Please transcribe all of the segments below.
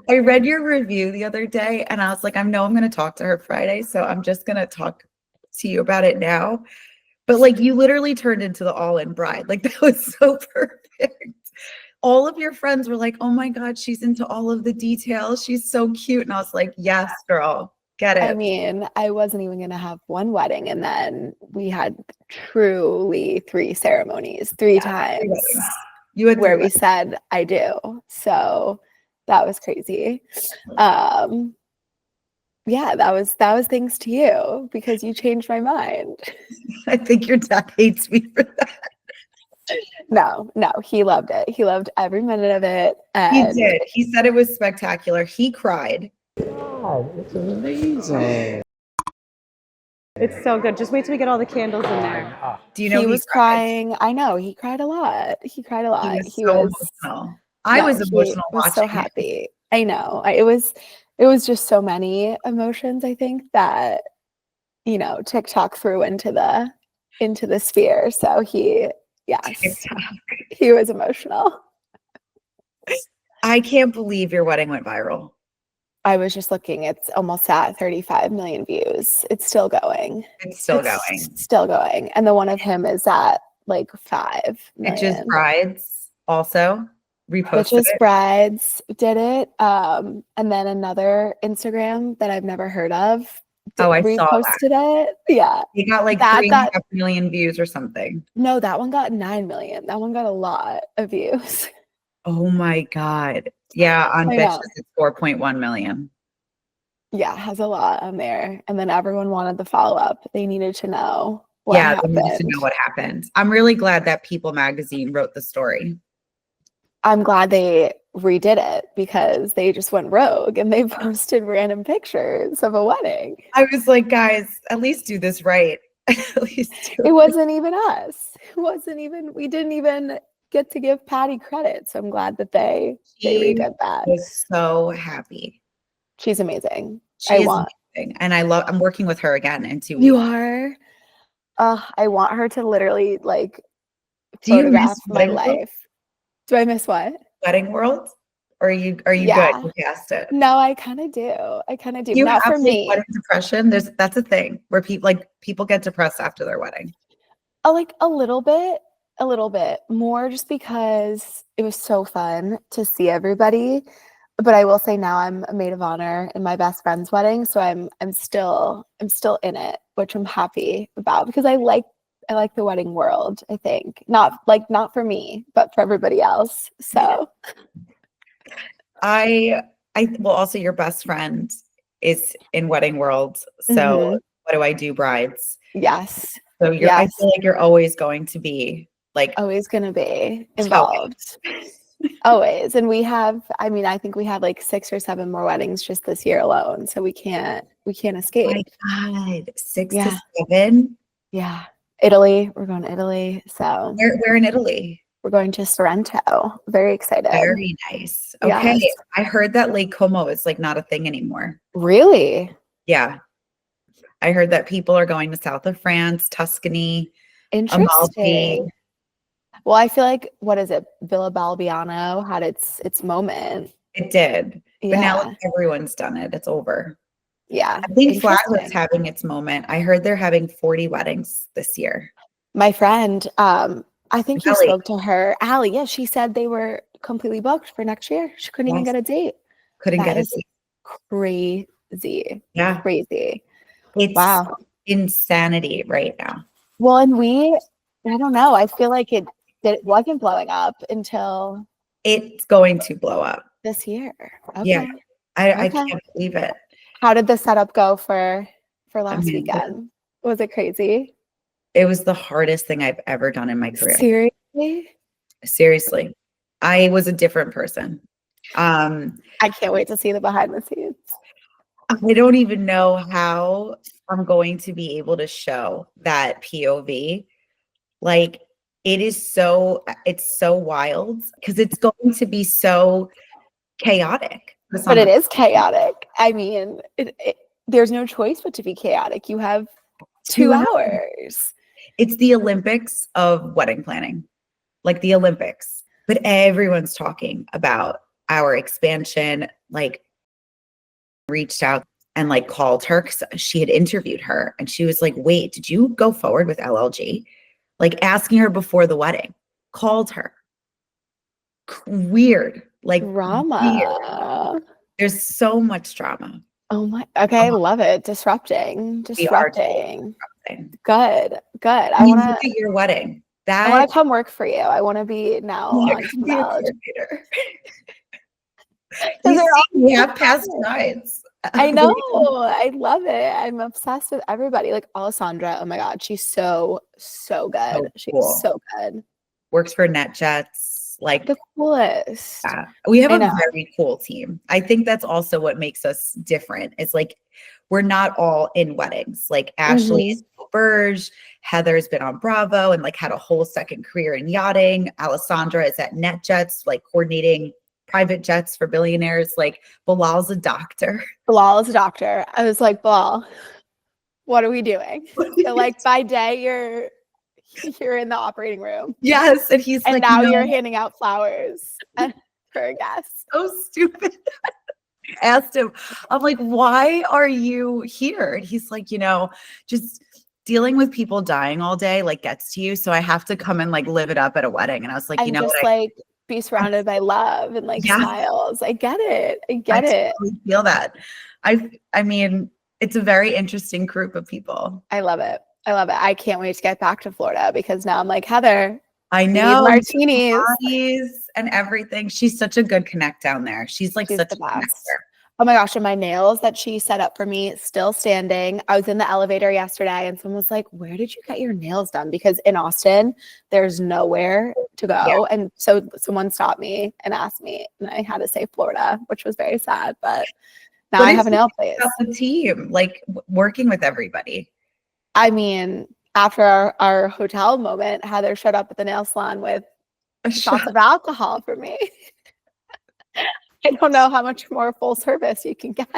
I read your review the other day and I was like, I know I'm going to talk to her Friday, so I'm just going to talk to you about it now. But like you literally turned into the all-in bride. Like that was so perfect. All of your friends were like, oh my God, she's into all of the details. She's so cute. And I was like, yes, girl, get I it. mean, I wasn't even going to have one wedding. And then we had truly 3 ceremonies, 3 times You had where we said, I do. So that was crazy. Yeah, that was thanks to you because you changed my mind. I think your dad hates me for that. No, he loved it. He loved every minute of it. He And did. He said it was spectacular. He cried. God, it's amazing. It's so good. Just wait till we get all the candles in there. Do you know he was cried? crying. I know he cried a lot. He cried a lot. He was so emotional. I was emotional watching. Was so happy. I know. It was just so many emotions. I think that TikTok threw into the sphere. So he was emotional. I can't believe your wedding went viral. I was just looking. It's almost at 35 million views. It's still going. It's still going. Still going. And the one of him is at like 5 million. Bitches Brides also reposted Bitches Brides did it. And then another Instagram that I've never heard of I reposted it. Yeah. He got like 3.5 million views or something. No, that one got 9 million. That one got a lot of views. Oh my God. Yeah, on Bitches it's 4.1 million. Yeah, it has a lot on there. And then everyone wanted the follow-up. They needed to know what happened. They needed to know what happened. I'm really glad that People magazine wrote the story. I'm glad they redid it because they just went rogue and they posted random pictures of a wedding. I was like, guys, at least do this right. At least it wasn't even us. We didn't even get to give Patty credit. So I'm glad that they redid that. I was so happy. She's amazing. Amazing. And I'm working with her again in 2 weeks. You are? I want her to literally like photograph my life. Do I miss what? Wedding world? Or are you good? You passed it. No, I kind of do. You Not for me. Wedding depression. That's a thing where people get depressed after their wedding. Like a little bit more, just because it was so fun to see everybody. But I will say now I'm a maid of honor in my best friend's wedding, so I'm still in it, which I'm happy about because I like the wedding world. I think not for me, but for everybody else. So. Well, also your best friend is in wedding world. So what do I do? Brides. Yes. So I feel like you're always going to be always going to be involved. Always. And I think we have like 6 or 7 more weddings just this year alone. So we can't escape. Oh my God. 6 to 7. Yeah. Italy. We're going to Italy. So where in Italy? We're going to Sorrento. Very excited. Very nice. Okay. Yes. I heard that Lake Como is like not a thing anymore. Really? Yeah. I heard that people are going to south of France, Tuscany, Amalfi. Well, I feel like, what is it? Villa Balbiano had its moment. It did. Yeah. But now everyone's done it. It's over. Yeah. I think Flagler's having its moment. I heard they're having 40 weddings this year. My friend, I think you spoke to her, Allie. Yeah, she said they were completely booked for next year. She couldn't even get a date. Couldn't get a date. Crazy. Yeah. Crazy. It's insanity right now. Well, and I don't know. I feel like it wasn't blowing up until it's going to blow up this year. Okay. Yeah. I can't believe it. How did the setup go for last weekend? Was it crazy? It was the hardest thing I've ever done in my career. Seriously? I was a different person. I can't wait to see the behind the scenes. I don't even know how I'm going to be able to show that POV. Like it's so wild because it's going to be so chaotic. But it is chaotic. I mean, there's no choice but to be chaotic. You have 2 hours. It's the Olympics of wedding planning, like the Olympics. But everyone's talking about our expansion, like reached out and like called her because she had interviewed her and she was like, wait, did you go forward with LLG? Like asking her before the wedding, called her. Weird, like weird. Drama. There's so much drama. Oh my, okay, love it. Disrupting. We are totally Good. I mean, want look at your wedding. I want to come work for you. I want to be now on some LLG. We have past nights. I know. I love it. I'm obsessed with everybody. Like Alessandra, oh my God, she's so good. So She's cool. so good. Works for NetJets. Like the coolest. Yeah. We have a very cool team. I think that's also what makes us different. It's like we're not all in weddings. Like Ashley is Burge, Heather's been on Bravo and like had a whole second career in yachting. Alessandra is at NetJets, like coordinating private jets for billionaires. Like Bilal's a doctor. I was like, Bilal, what are we doing? So like by day you're in the operating room. Yes. And he's like, now you're handing out flowers for a guest. So stupid. Asked him, I'm like, why are you here? And he's like, just dealing with people dying all day, like gets to you. So I have to come and like live it up at a wedding. And I was like, and just like be surrounded by love and like smiles. I get it. I totally feel that. I mean, it's a very interesting group of people. I love it. I can't wait to get back to Florida because now I'm like, Heather, I know, martinis and everything. She's such a good connect down there. She's like such a connector. Oh my gosh, and my nails that she set up for me still standing. I was in the elevator yesterday and someone was like, where did you get your nails done? Because in Austin, there's nowhere to go. Yeah. And so someone stopped me and asked me and I had to say Florida, which was very sad. But now I have a nail place. The team, like working with everybody. I mean, after our hotel moment, Heather showed up at the nail salon with shots of alcohol for me. I don't know how much more full service you can get.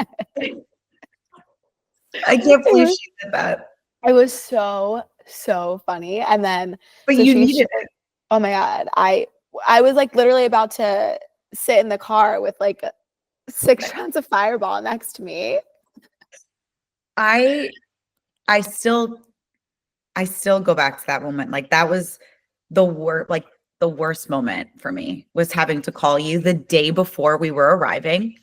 I can't believe she did that. It was so funny. And then but you needed it. Oh my God. I was like literally about to sit in the car with like 6 shots of Fireball next to me. I still go back to that moment. Like that was the worst moment for me was having to call you the day before we were arriving.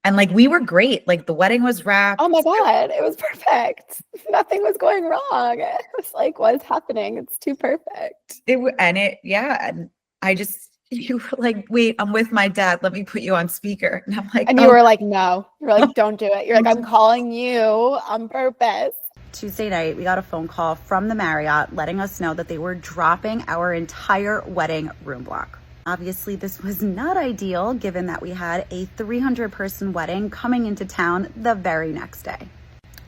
And like, we were great. Like the wedding was wrapped. Oh my God. It was perfect. Nothing was going wrong. It was like, what is happening? It's too perfect. And you were like, wait, I'm with my dad. Let me put you on speaker. And I'm like, and you were like, no, you're like, don't do it. You're like, I'm calling you on purpose. Tuesday night, we got a phone call from the Marriott letting us know that they were dropping our entire wedding room block. Obviously, this was not ideal given that we had a 300-person wedding coming into town the very next day.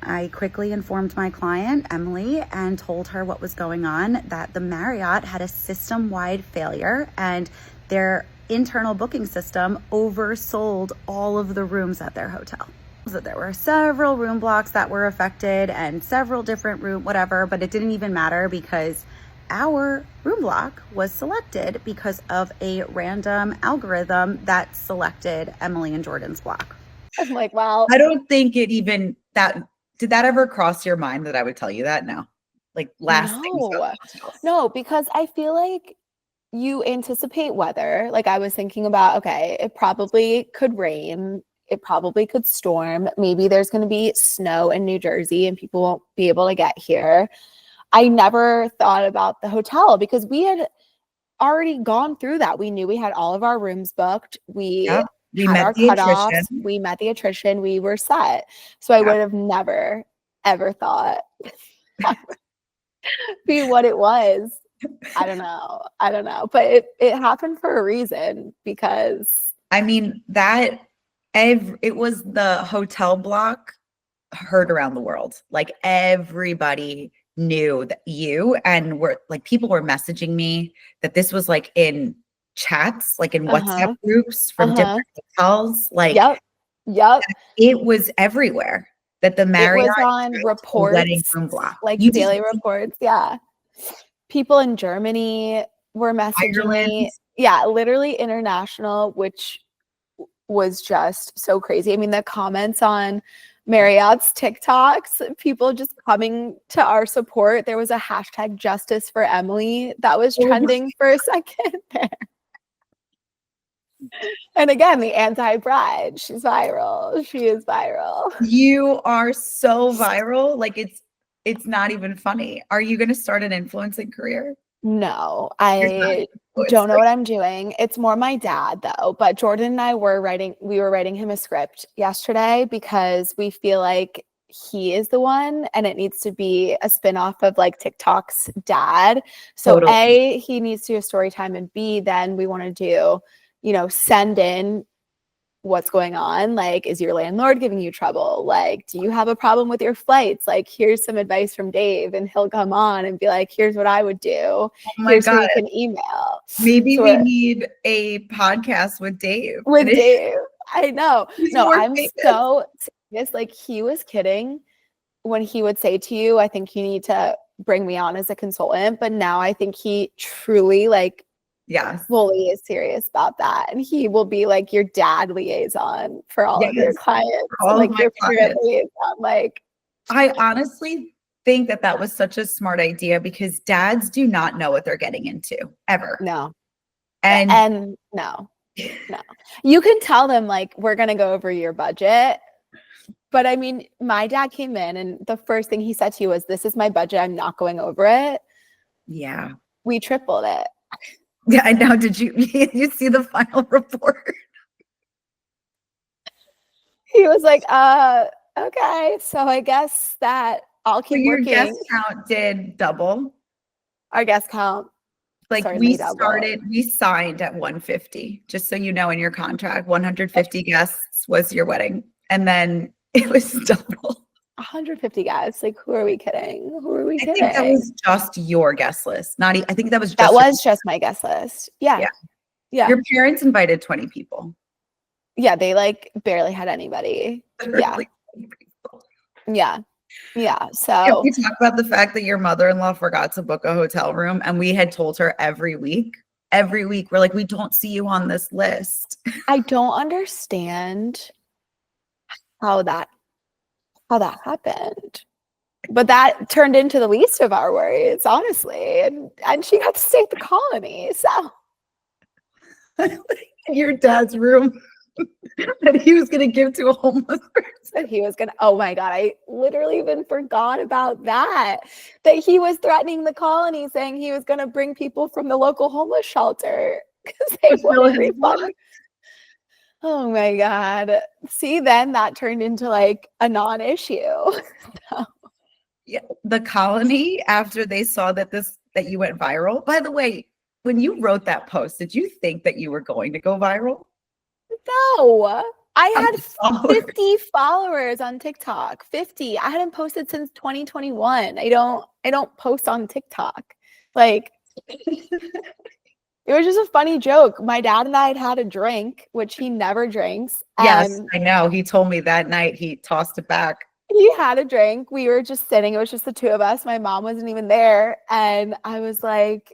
I quickly informed my client, Emily, and told her what was going on, that the Marriott had a system-wide failure and their internal booking system oversold all of the rooms at their hotel. So there were several room blocks that were affected and several different but it didn't even matter because our room block was selected because of a random algorithm that selected Emily and Jordan's block. I'm like, wow. I don't think did that ever cross your mind that I would tell you that? No. Like No, because I feel like you anticipate weather. Like I was thinking about, okay, it probably could rain. It probably could storm. Maybe there's going to be snow in New Jersey and people won't be able to get here. I never thought about the hotel because we had already gone through that. We knew we had all of our rooms booked. We had our cutoffs. We met the attrition. We were set. So I would have never, ever thought be what it was. I don't know. But it happened for a reason because I mean it was the hotel block heard around the world. Like everybody knew that people were messaging me that this was like in chats, like in WhatsApp groups from different hotels. Like, yep. It was everywhere that the Marriott was on reports, wedding room block, like daily reports. Yeah. People in Germany were messaging me. Yeah, literally international, which was just so crazy. I mean, the comments on Marriott's TikToks, people just coming to our support. There was a hashtag justice for Emily that was trending for a second there. And again, the anti-bride, she's viral. She is viral. You are so viral. Like it's not even funny. Are you going to start an influencing career? No, You're not I don't know what I'm doing. It's more my dad though. But Jordan and I were writing him a script yesterday because we feel like he is the one and it needs to be a spin-off of like TikTok's dad. So Totally. A, he needs to do a story time, and B, then we want to do, send in what's going on. Like, is your landlord giving you trouble? Like, do you have a problem with your flights? Like, here's some advice from Dave, and he'll come on and be like, here's what I would do. Oh my Here's who God. you can email. Maybe So we need a podcast with Dave. with Dave. I know. He's No, more I'm famous. so serious. Like, he was kidding when he would say to you, I think you need to bring me on as a consultant. But now I think he truly Yes. fully is serious about that. And he will be like your dad liaison for all of your Yes, clients. for all like of my your parent clients. liaison. Like, I honestly think that was such a smart idea because dads do not know what they're getting into ever. no. And No. You can tell them like, we're going to go over your budget. But I mean, my dad came in and the first thing he said to you was, this is my budget. I'm not going over it. yeah. We tripled it. Yeah, I know. Did you see the final report? He was like, okay. So I guess that I'll So keep your working. guest count did double. Our guest count. Like certainly double. we signed at 150, just so you know, in your contract, 150 guests was your wedding. And then it was double. 150 guys. Like, who are we kidding? I think that was just your guest list. I think that was just that was just my guest list. Yeah. Your parents invited 20 people. Yeah, they like barely had anybody. Literally 20 people. Yeah. Can So we talk about the fact that your mother-in-law forgot to book a hotel room and we had told her every week we're like, we don't see you on this list. I don't understand how that happened. But that turned into the least of our worries, honestly. And she got to stay at the Colony. So Your dad's room that he was going to give to a homeless person. he was gonna, oh my God, I literally even forgot about that he was threatening the Colony, saying he was gonna bring people from the local homeless shelter because they wouldn't refund. Oh my God. See, then that turned into like a non-issue. Yeah, the Colony, after they saw that you went viral. By the way, when you wrote that post, did you think that you were going to go viral? No, I had Followers. 50 followers on TikTok. 50. I hadn't posted since 2021. I don't post on TikTok. Like, it was just a funny joke. My dad and I had a drink, which he never drinks. Yes, I know. He told me that night he tossed it back. He had a drink. We were just sitting. It was just the two of us. My mom wasn't even there. And I was like,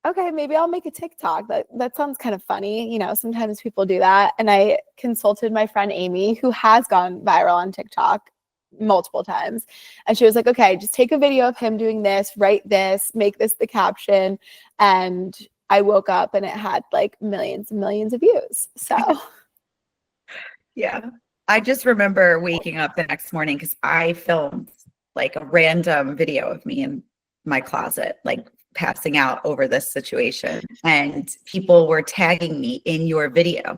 okay, maybe I'll make a TikTok. That sounds kind of funny. Sometimes people do that. And I consulted my friend Amy, who has gone viral on TikTok multiple times. And she was like, okay, just take a video of him doing this, write this, make this the caption. And I woke up and it had like millions and millions of views. So yeah. I just remember waking up the next morning because I filmed like a random video of me in my closet, like passing out over this situation, and people were tagging me in your video.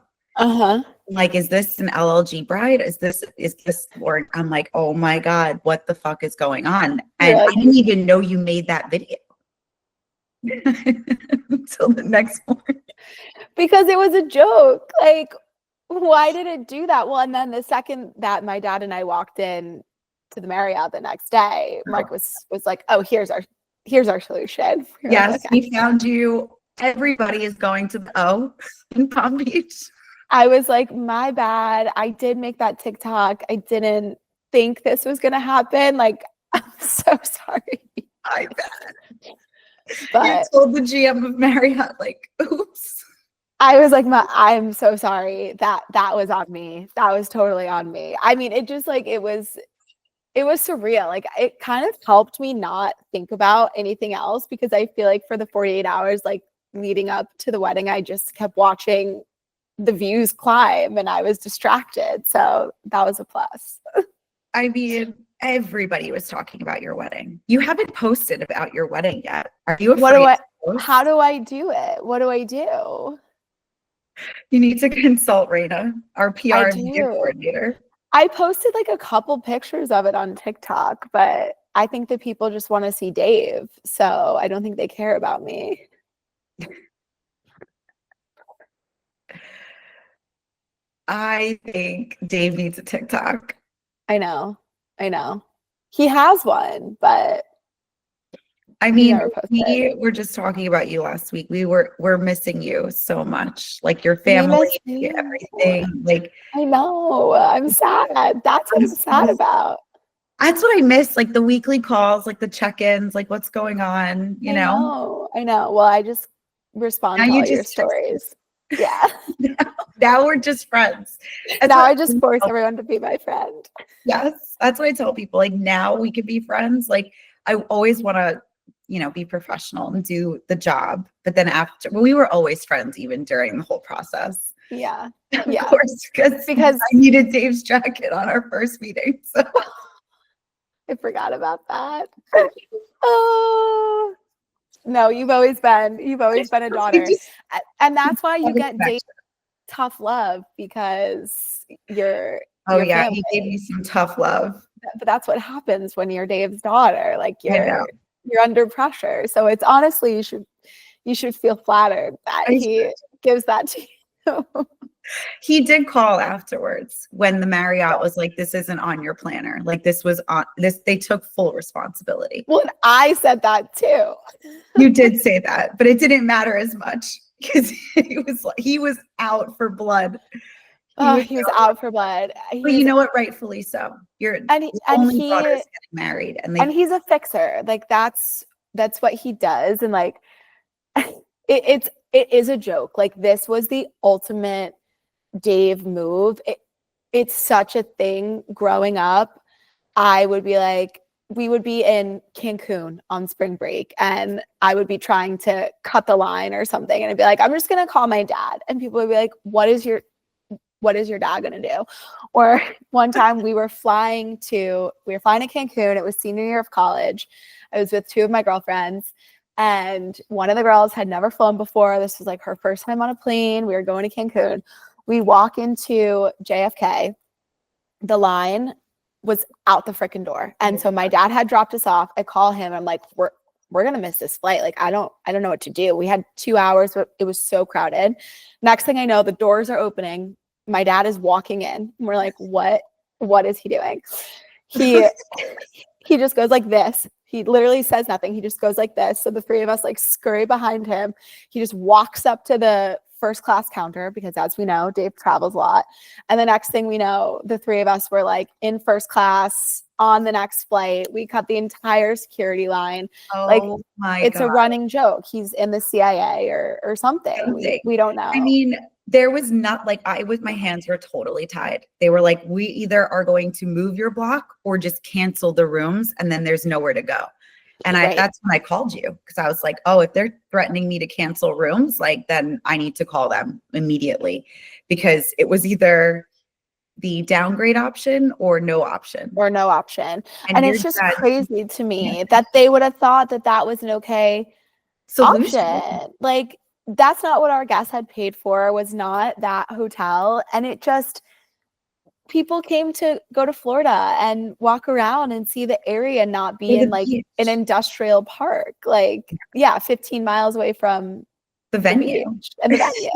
Like, is this an LLG bride? Is this or I'm like, oh my God, what the fuck is going on? And I didn't even know you made that video until the next morning. Because it was a joke. Like, why did it do that? Well, and then the second that my dad and I walked in to the Marriott the next day, Mark was like, oh, here's our solution. Yes, like, okay. We found you. Everybody is going to the O in Palm Beach. I was like, my bad. I did make that TikTok. I didn't think this was going to happen. Like, I'm so sorry. I bet. But you told the GM of Marriott, like, oops. I was like, I'm so sorry. That was on me. That was totally on me. I mean, it just like it was surreal. Like it kind of helped me not think about anything else because I feel like for the 48 hours like leading up to the wedding, I just kept watching the views climb and I was distracted. So that was a plus. I mean, everybody was talking about your wedding. You haven't posted about your wedding yet. Are you afraid? How do I do it? What do I do? You need to consult Raina, our PR I and media do. coordinator. I posted like a couple pictures of it on TikTok, but I think that people just want to see Dave. So I don't think they care about me. I think Dave needs a TikTok. I know. He has one, but I mean, never posted. we were just talking about you last week. We're missing you so much. Like your family, everything. Like I know. I'm sad. That's what I'm sad about. That's what I miss. Like the weekly calls, like the check-ins, like what's going on, you know? I know. Well, I just respond Now to you all your just stories. Yeah. Now we're just friends. Now I just force everyone to be my friend. Yes. That's what I tell people. Like now we could be friends. Like I always want to, be professional and do the job. But then we were always friends even during the whole process. Yeah. Of course, because I needed Dave's jacket on our first meeting. So I forgot about that. Oh no, you've always been a daughter. And that's why you get Dave tough love because you're he gave me some tough love. But that's what happens when you're Dave's daughter. Like you're under pressure. So it's honestly you should feel flattered that he gives that to you. He did call afterwards when the Marriott was like, this isn't on your planner. Like this was on this. They took full responsibility. Well, I said that too. You did say that, but it didn't matter as much because he was out for blood. He was out for blood. But you know what? Rightfully so. Your only daughter's getting married, and he's a fixer. Like that's what he does, and like it is a joke. Like this was the ultimate Dave move. It's such a thing. Growing up, I would be like, we would be in Cancun on spring break, and I would be trying to cut the line or something, and I'd be like, I'm just gonna call my dad, and people would be like, what is your dad gonna do? Or one time we were flying to Cancun. It was senior year of college. I was with two of my girlfriends, and one of the girls had never flown before. This was like her first time on a plane. We were going to Cancun. We walk into JFK. The line was out the freaking door. And so my dad had dropped us off. I call him. I'm like, we're going to miss this flight. Like, I don't know what to do. We had 2 hours, but it was so crowded. Next thing I know, the doors are opening. My dad is walking in. And we're like, what is he doing? He just goes like this. He literally says nothing. He just goes like this. So the three of us like scurry behind him. He just walks up to the first class counter because, as we know, Dave travels a lot. And the next thing we know, the three of us were like in first class on the next flight. We cut the entire security line. Oh, it's a running joke. He's in the CIA or something. We don't know. I mean, there was not like my hands were totally tied. They were like, we either are going to move your block or just cancel the rooms, and then there's nowhere to go. And that's when I called you, because I was like, oh, if they're threatening me to cancel rooms, like then I need to call them immediately, because it was either the downgrade option or no option. And it's just crazy to me that they would have thought that was an okay solution. Like, that's not what our guests had paid for, was not that hotel. And it just, people came to go to Florida and walk around and see the area, not be in like an industrial park, like 15 miles away from the venue. And the venue.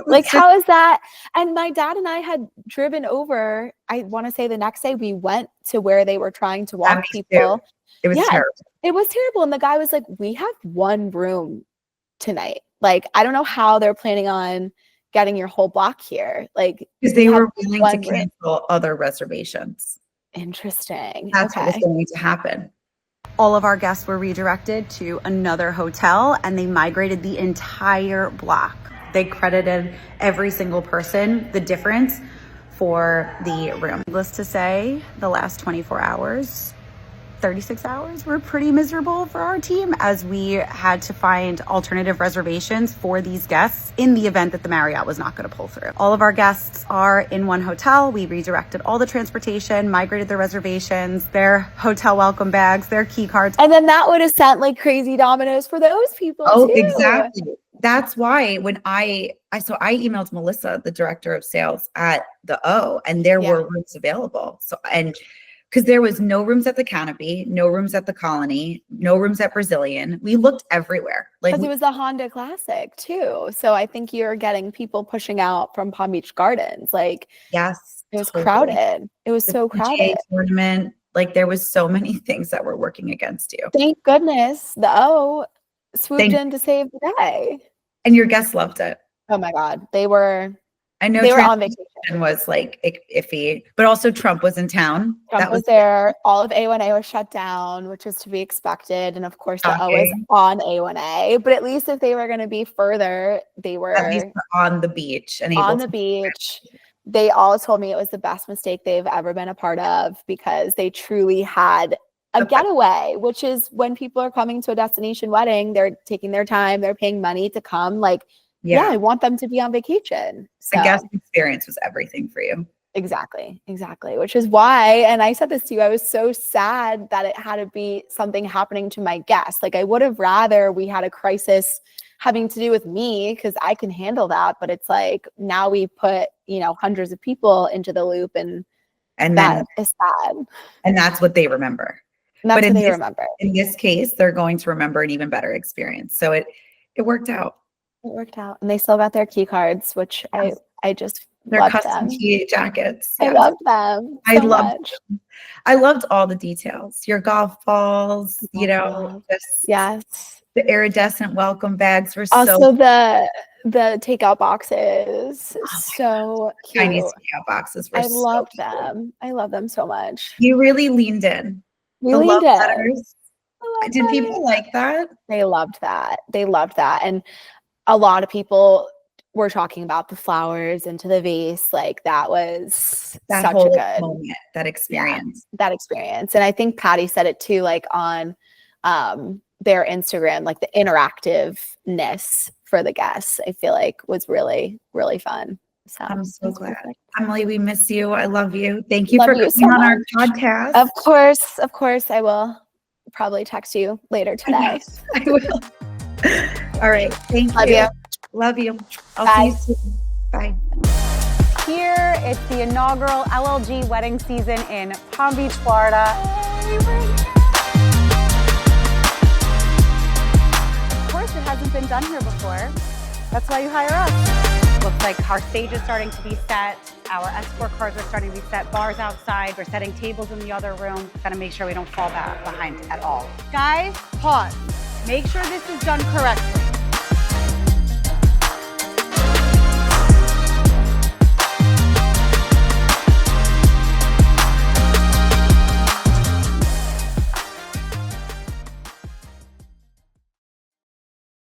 Like, how is that? And my dad and I had driven over, I want to say the next day, we went to where they were trying to walk people. It was terrible. It was terrible. And the guy was like, we have one room tonight. Like, I don't know how they're planning on getting your whole block here. Like, because they were willing to cancel other reservations. Interesting. That's what was going to happen. All of our guests were redirected to another hotel, and they migrated the entire block. They credited every single person the difference for the room. Needless to say, the last 24 hours, 36 hours were pretty miserable for our team as we had to find alternative reservations for these guests in the event that the Marriott was not going to pull through. All of our guests are in one hotel. We redirected all the transportation, migrated their reservations, their hotel welcome bags, their key cards. And then that would have sent like crazy dominoes for those people Oh, too. exactly. That's why when I emailed Melissa, the director of sales at the O, and there were rooms available. So, and because there was no rooms at the Canopy, no rooms at the Colony, no rooms at Brazilian. We looked everywhere. Like Because it was the Honda Classic too. So I think you're getting people pushing out from Palm Beach Gardens. Like, yes, it was totally. crowded. It was The so PGA crowded. tournament, like there was so many things that were working against you. Thank goodness the O swooped in to save the day. And your guests loved it. Oh my God. They were I know they were on vacation. was like iffy, but also Trump was in town. Trump was there. All of A1A was shut down, which is to be expected. And of course, the O is on A1A. But at least if they were going to be further, they were at least on the beach and on the beach. They all told me it was the best mistake they've ever been a part of because they truly had a getaway, which is when people are coming to a destination wedding, they're taking their time, they're paying money to come. Like, yeah, I want them to be on vacation. So the guest experience was everything for you. Exactly. Which is why, and I said this to you, I was so sad that it had to be something happening to my guests. Like I would have rather we had a crisis having to do with me because I can handle that. But it's like now we put, hundreds of people into the loop and that is sad. And that's what they remember. And that's what they remember. In this case, they're going to remember an even better experience. So it worked out. It worked out. And they still got their key cards, which I just their loved custom them. key jackets. I loved them. I so loved much. them. I loved all the details. Your golf balls, just yes. The iridescent welcome bags were also the takeout boxes. So cute. Chinese takeout boxes were I loved them. I love them so much. You really leaned in. We leaned in. Did people like that? They loved that. And a lot of people were talking about the flowers into the vase. Like that was that such whole a good moment, that experience. Yeah, that experience. And I think Patty said it too, like on their Instagram, like the interactiveness for the guests, I feel like was really, really fun. So I'm so glad. Emily, we miss you. I love you. Thank you for coming on our podcast. Of course, I will probably text you later today. I will. All right. Thank you. Love you. I'll see you soon. Bye. Here, it's the inaugural LLG wedding season in Palm Beach, Florida. Of course, it hasn't been done here before. That's why you hire us. Looks like our stage is starting to be set. Our escort cars are starting to be set. Bars outside. We're setting tables in the other room. Gotta make sure we don't fall back behind at all. Guys, pause. Make sure this is done correctly.